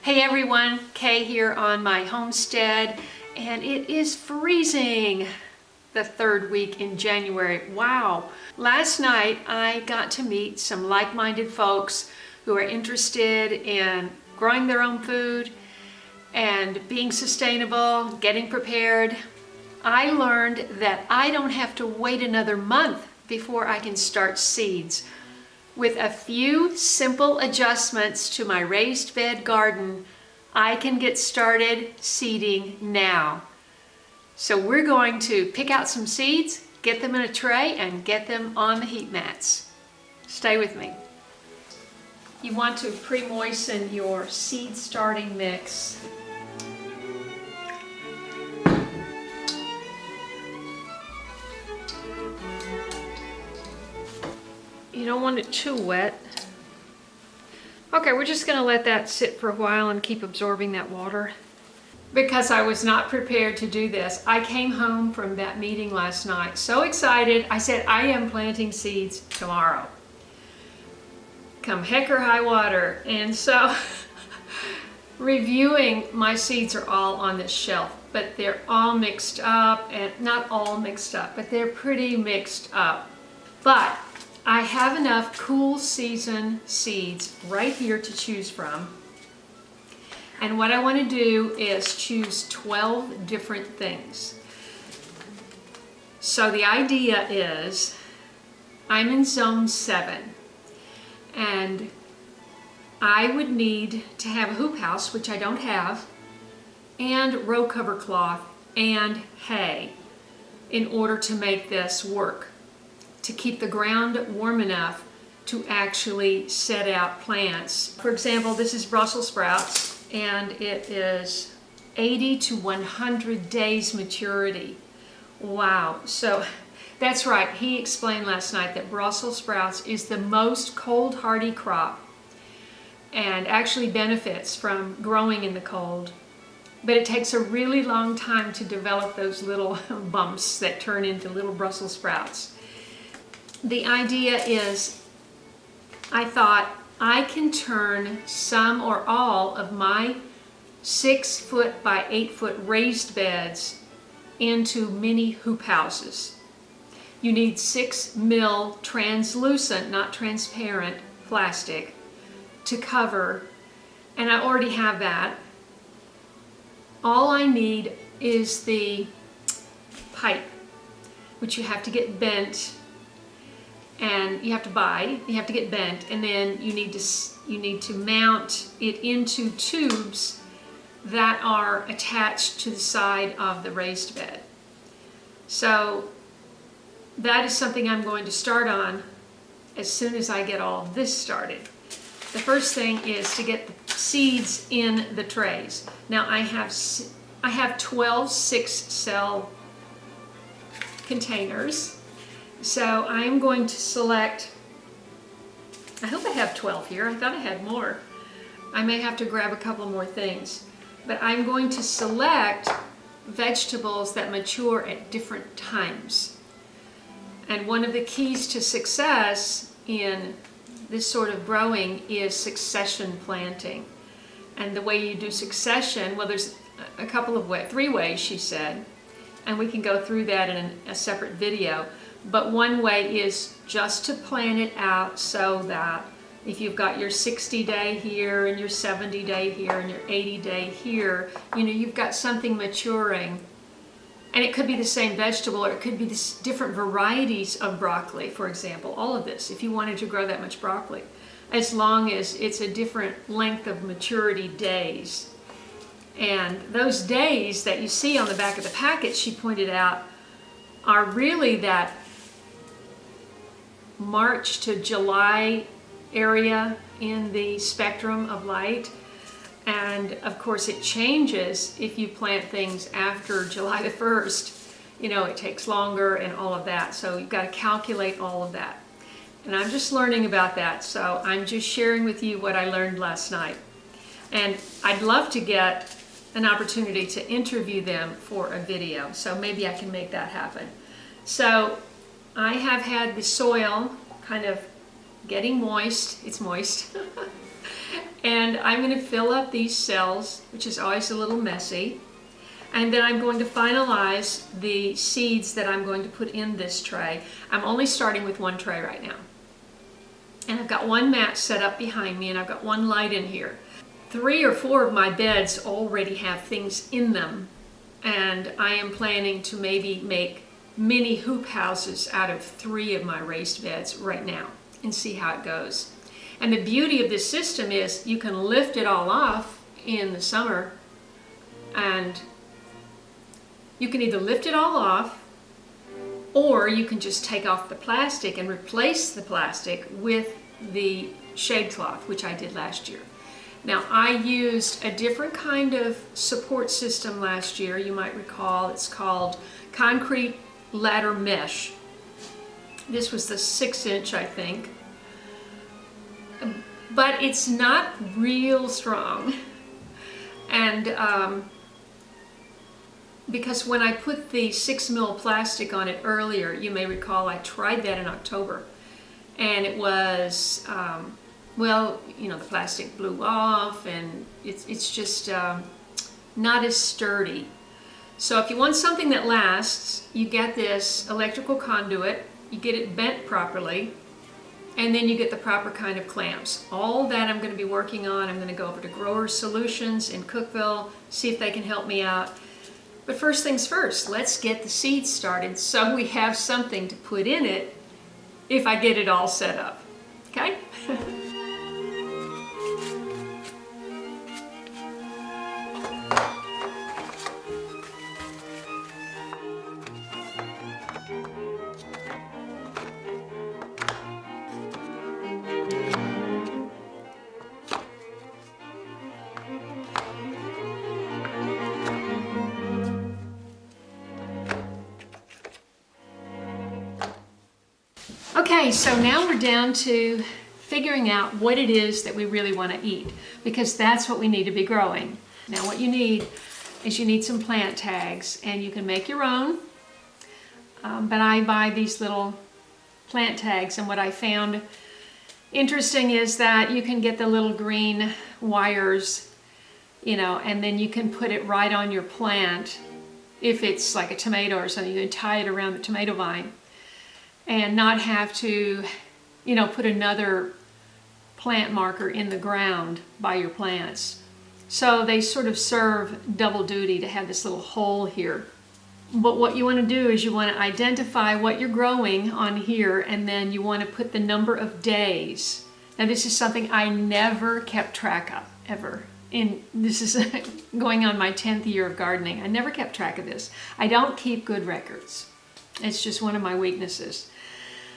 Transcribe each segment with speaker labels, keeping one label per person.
Speaker 1: Hey everyone, Kay here on my homestead, and it is freezing the third week in January. Wow! Last night I got to meet some like-minded folks who are interested in growing their own food and being sustainable, getting prepared. I learned that I don't have to wait another month before I can start seeds. With a few simple adjustments to my raised bed garden, I can get started seeding now. So we're going to pick out some seeds, get them in a tray, and get them on the heat mats. Stay with me. You want to pre-moisten your seed starting mix. You don't want it too wet. Okay, we're just gonna let that sit for a while and keep absorbing that water. Because I was not prepared to do this, I came home from that meeting last night so excited. I said, I am planting seeds tomorrow, come heck or high water. And so reviewing, my seeds are all on this shelf, but they're all mixed up, and not all mixed up, but they're pretty mixed up. But I have enough cool season seeds right here to choose from. And what I want to do is choose 12 different things. So the idea is, I'm in zone 7, and I would need to have a hoop house, which I don't have, and row cover cloth and hay in order to make this work, to keep the ground warm enough to actually set out plants. For example, this is Brussels sprouts, and it is 80 to 100 days maturity. Wow, so that's right, he explained last night that Brussels sprouts is the most cold hardy crop and actually benefits from growing in the cold. But it takes a really long time to develop those little bumps that turn into little Brussels sprouts. The idea is, I thought I can turn some or all of my 6 foot by 8 foot raised beds into mini hoop houses. You need 6 mil translucent, not transparent, plastic to cover, and I already have that. All I need is the pipe, which you have to get bent, and you have to buy, you have to get bent, and then you need to mount it into tubes that are attached to the side of the raised bed. So that is something I'm going to start on as soon as I get all this started. The first thing is to get the seeds in the trays. Now I have 12 6-cell containers. So I'm going to select, I hope I have 12 here, I thought I had more. I may have to grab a couple more things. But I'm going to select vegetables that mature at different times. And one of the keys to success in this sort of growing is succession planting. And the way you do succession, well, there's a couple of ways, 3 ways she said, and we can go through that in a separate video. But one way is just to plan it out so that if you've got your 60-day here and your 70-day here and your 80-day here, you know, you've got something maturing. And it could be the same vegetable, or it could be different varieties of broccoli, for example. All of this, if you wanted to grow that much broccoli, as long as it's a different length of maturity days. And those days that you see on the back of the packet, she pointed out, are really that March to July area in the spectrum of light. And of course it changes if you plant things after July the 1st. You know, it takes longer and all of that. So you've got to calculate all of that. And I'm just learning about that. So I'm just sharing with you what I learned last night. And I'd love to get an opportunity to interview them for a video. So maybe I can make that happen. So I have had the soil kind of getting moist. It's moist. And I'm going to fill up these cells, which is always a little messy. And then I'm going to finalize the seeds that I'm going to put in this tray. I'm only starting with one tray right now. And I've got one mat set up behind me, and I've got one light in here. 3 or 4 of my beds already have things in them, and I am planning to maybe make mini hoop houses out of 3 of my raised beds right now and see how it goes. And the beauty of this system is you can lift it all off in the summer, and you can either lift it all off, or you can just take off the plastic and replace the plastic with the shade cloth, which I did last year. Now, I used a different kind of support system last year. You might recall it's called concrete ladder mesh. This was the 6-inch, I think. But it's not real strong. And because when I put the 6mm plastic on it earlier, you may recall I tried that in October. And it was, well, you know, the plastic blew off, and it's just not as sturdy. So if you want something that lasts, you get this electrical conduit, you get it bent properly, and then you get the proper kind of clamps. All that I'm going to be working on. I'm going to go over to Grower Solutions in Cookeville, see if they can help me out. But first things first, let's get the seeds started so we have something to put in it if I get it all set up. Okay? Okay, so now we're down to figuring out what it is that we really want to eat, because that's what we need to be growing. Now what you need is you need some plant tags, and you can make your own, but I buy these little plant tags, and what I found interesting is that you can get the little green wires, you know, and then you can put it right on your plant. If it's like a tomato or something, you can tie it around the tomato vine and not have to, you know, put another plant marker in the ground by your plants. So they sort of serve double duty to have this little hole here. But what you want to do is you want to identify what you're growing on here, and then you want to put the number of days. Now this is something I never kept track of, ever. This is going on my 10th year of gardening. I never kept track of this. I don't keep good records. It's just one of my weaknesses.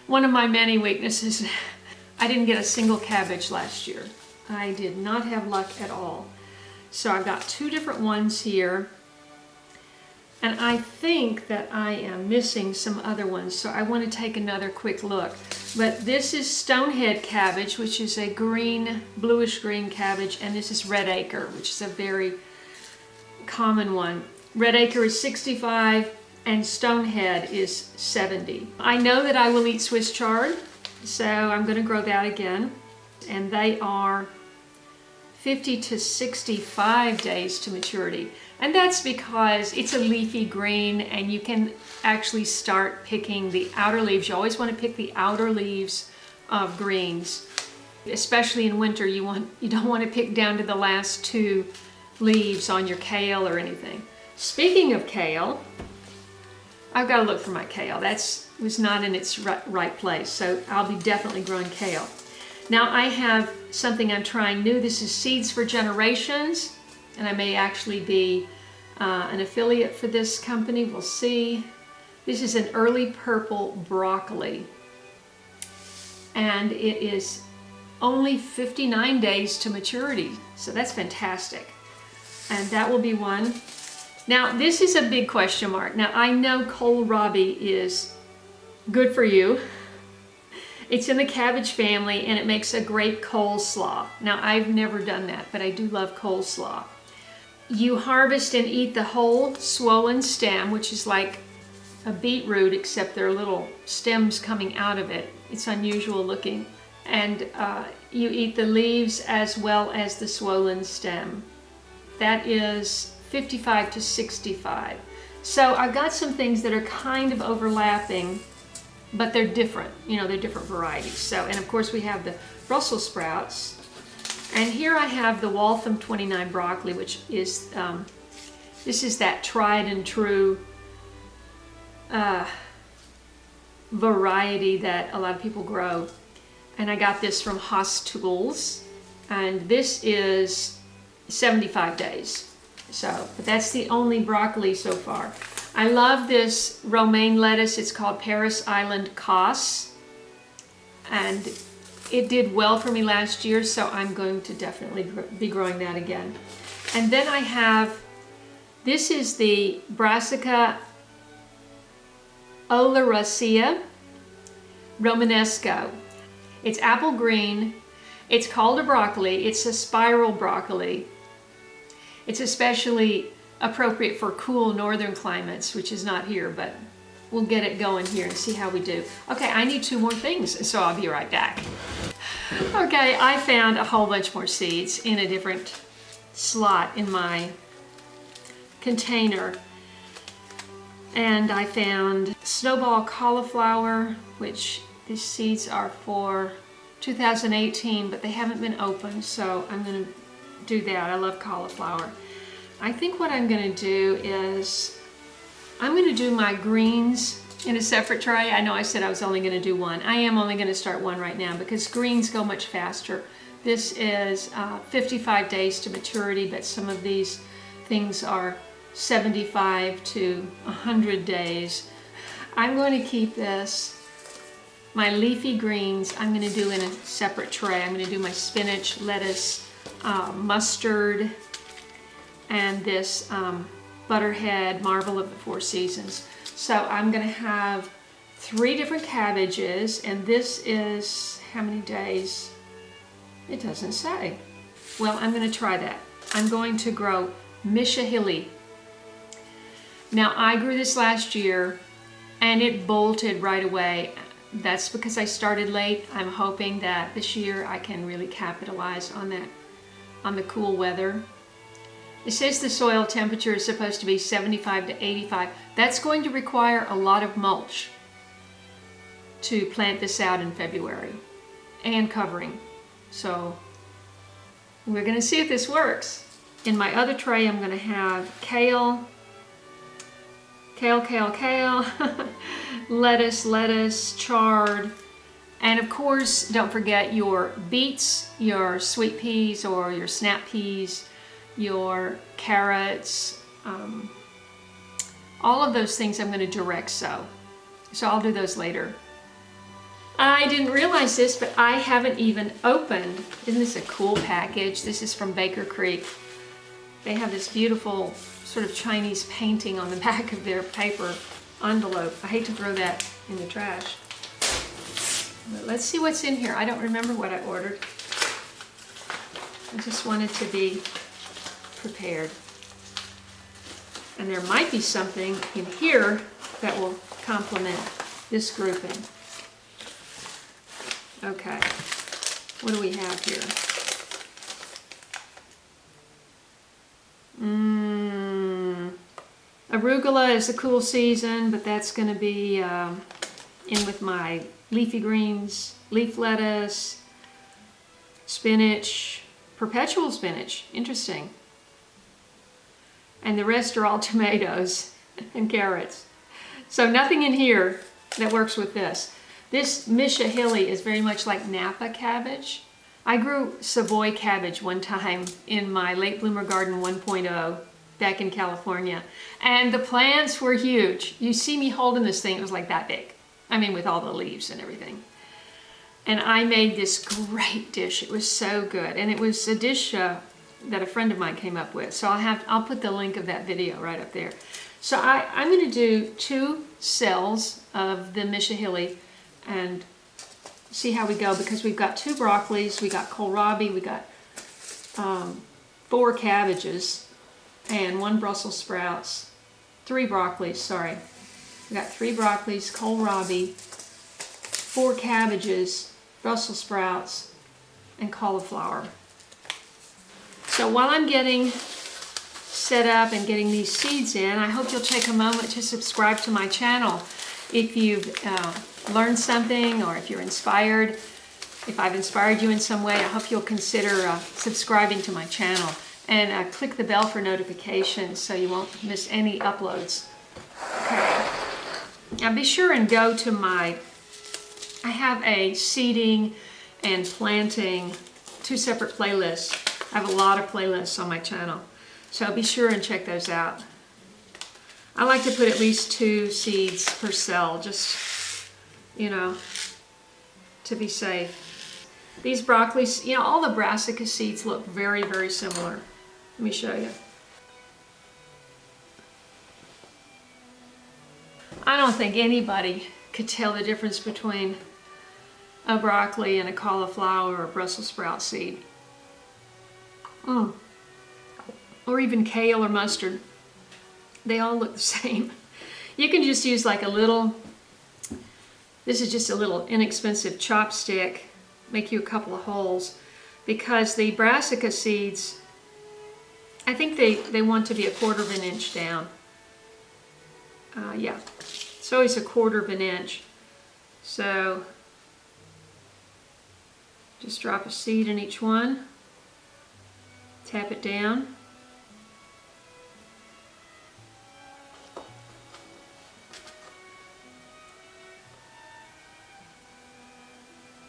Speaker 1: One of my many weaknesses. I didn't get a single cabbage last year. I did not have luck at all. So I've got 2 different ones here. And I think that I am missing some other ones. So I want to take another quick look. But this is Stonehead cabbage, which is a green, bluish green cabbage. And this is Red Acre, which is a very common one. Red Acre is 65. And Stonehead is 70. I know that I will eat Swiss chard, so I'm going to grow that again. And they are 50 to 65 days to maturity. And that's because it's a leafy green, and you can actually start picking the outer leaves. You always want to pick the outer leaves of greens. Especially in winter, you don't want to pick down to the last 2 leaves on your kale or anything. Speaking of kale, I've got to look for my kale. That was not in its right place, so I'll be definitely growing kale. Now I have something I'm trying new. This is Seeds for Generations, and I may actually be an affiliate for this company. We'll see. This is an early purple broccoli, and it is only 59 days to maturity, so that's fantastic. And that will be one. Now, this is a big question mark. Now, I know kohlrabi is good for you. It's in the cabbage family, and it makes a great coleslaw. Now, I've never done that, but I do love coleslaw. You harvest and eat the whole swollen stem, which is like a beetroot, except there are little stems coming out of it. It's unusual looking. And you eat the leaves as well as the swollen stem. That is 55 to 65. So I've got some things that are kind of overlapping, but they're different. You know, they're different varieties. So, and of course we have the Brussels sprouts. And here I have the Waltham 29 broccoli, which is, this is that tried and true variety that a lot of people grow. And I got this from Haas Tools, and this is 75 days. So, but that's the only broccoli so far. I love this romaine lettuce. It's called Paris Island Cos, and it did well for me last year, so I'm going to definitely be growing that again. And then I have, this is the Brassica oleracea romanesco. It's apple green. It's called a broccoli. It's a spiral broccoli. It's especially appropriate for cool northern climates, which is not here, but we'll get it going here and see how we do. Okay, I need 2 more things, so I'll be right back. Okay, I found a whole bunch more seeds in a different slot in my container. And I found snowball cauliflower, which these seeds are for 2018, but they haven't been opened, so I'm gonna do that. I love cauliflower. I think what I'm gonna do is, I'm gonna do my greens in a separate tray. I know I said I was only gonna do one. I am only gonna start one right now because greens go much faster. This is 55 days to maturity, but some of these things are 75 to 100 days. I'm going to keep this, my leafy greens, I'm going to do in a separate tray. I'm going to do my spinach, lettuce, mustard, and this butterhead, marvel of the 4 seasons. So I'm going to have 3 different cabbages, and this is how many days? It doesn't say. Well, I'm going to try that. I'm going to grow Mishahili. Now, I grew this last year and it bolted right away. That's because I started late. I'm hoping that this year I can really capitalize on that, on the cool weather. It says the soil temperature is supposed to be 75 to 85. That's going to require a lot of mulch to plant this out in February, and covering. So we're going to see if this works. In my other tray, I'm going to have kale, lettuce, chard, and of course, don't forget your beets, your sweet peas or your snap peas, your carrots, all of those things I'm going to direct sow. So I'll do those later. I didn't realize this, but I haven't even opened. Isn't this a cool package? This is from Baker Creek. They have this beautiful sort of Chinese painting on the back of their paper envelope. I hate to throw that in the trash. But let's see what's in here. I don't remember what I ordered. I just wanted to be prepared. And there might be something in here that will complement this grouping. Okay, what do we have here? Arugula is a cool season, but that's going to be in with my leafy greens, leaf lettuce, spinach, perpetual spinach, interesting. And the rest are all tomatoes and carrots. So nothing in here that works with this. This Mishahili is very much like Napa cabbage. I grew Savoy cabbage one time in my late bloomer garden 1.0 back in California. And the plants were huge. You see me holding this thing, it was like that big. I mean, with all the leaves and everything. And I made this great dish. It was so good. And it was a dish that a friend of mine came up with. So I'll put the link of that video right up there. So I'm going to do 2 cells of the Mishahili and see how we go, because we've got 2 broccolis, we got kohlrabi, we got 4 cabbages, and 1 Brussels sprouts, 3 broccolis, sorry. We got 3 broccolis, kohlrabi, 4 cabbages, Brussels sprouts, and cauliflower. So while I'm getting set up and getting these seeds in, I hope you'll take a moment to subscribe to my channel. If you've learned something, or if you're inspired, if I've inspired you in some way, I hope you'll consider subscribing to my channel and click the bell for notifications so you won't miss any uploads. Okay. Now be sure and go to I have a seeding and planting, 2 separate playlists. I have a lot of playlists on my channel, so be sure and check those out. I like to put at least 2 seeds per cell, just, you know, to be safe. These broccoli, you know, all the brassica seeds look very, very similar. Let me show you. I don't think anybody could tell the difference between a broccoli and a cauliflower or a Brussels sprout seed. Or even kale or mustard. They all look the same. You can just use like a little, this is just a little inexpensive chopstick, make you a couple of holes, because the brassica seeds, I think they want to be 1/4 of an inch down. Yeah, it's always 1/4 of an inch. So just drop a seed in each one, tap it down.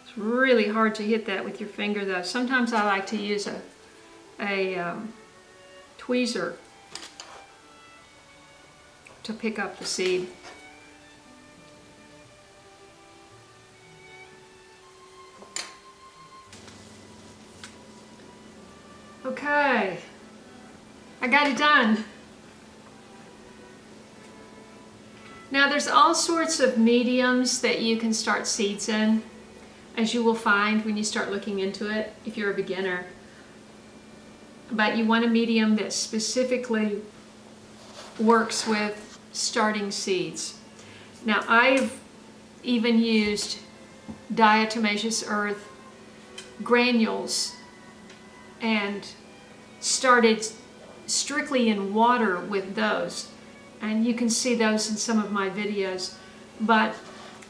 Speaker 1: It's really hard to hit that with your finger though. Sometimes I like to use a tweezer to pick up the seed. Okay, I got it done. Now there's all sorts of mediums that you can start seeds in, as you will find when you start looking into it if you're a beginner. But you want a medium that specifically works with starting seeds. Now I've even used diatomaceous earth granules and started strictly in water with those, and you can see those in some of my videos, but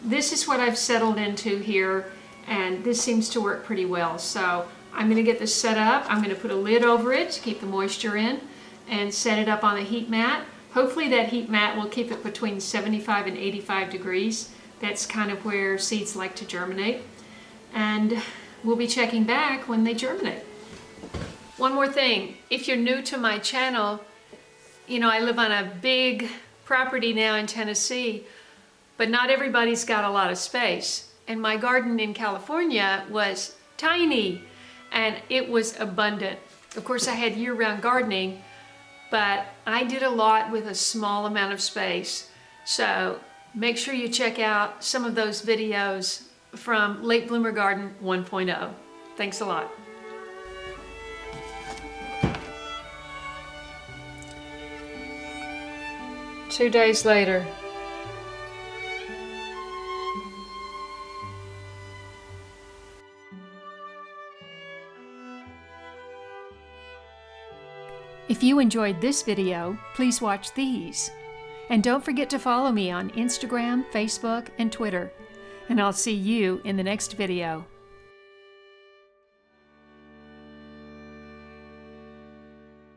Speaker 1: this is what I've settled into here, and this seems to work pretty well. So I'm going to get this set up. I'm going to put a lid over it to keep the moisture in and set it up on a heat mat. Hopefully that heat mat will keep it between 75 and 85 degrees. That's kind of where seeds like to germinate, and we'll be checking back when they germinate. One more thing, if you're new to my channel, you know, I live on a big property now in Tennessee, but not everybody's got a lot of space. And my garden in California was tiny and it was abundant. Of course, I had year-round gardening, but I did a lot with a small amount of space. So make sure you check out some of those videos from Late Bloomer Garden 1.0. Thanks a lot. Two days later. If you enjoyed this video, please watch these. And don't forget to follow me on Instagram, Facebook, and Twitter. And I'll see you in the next video.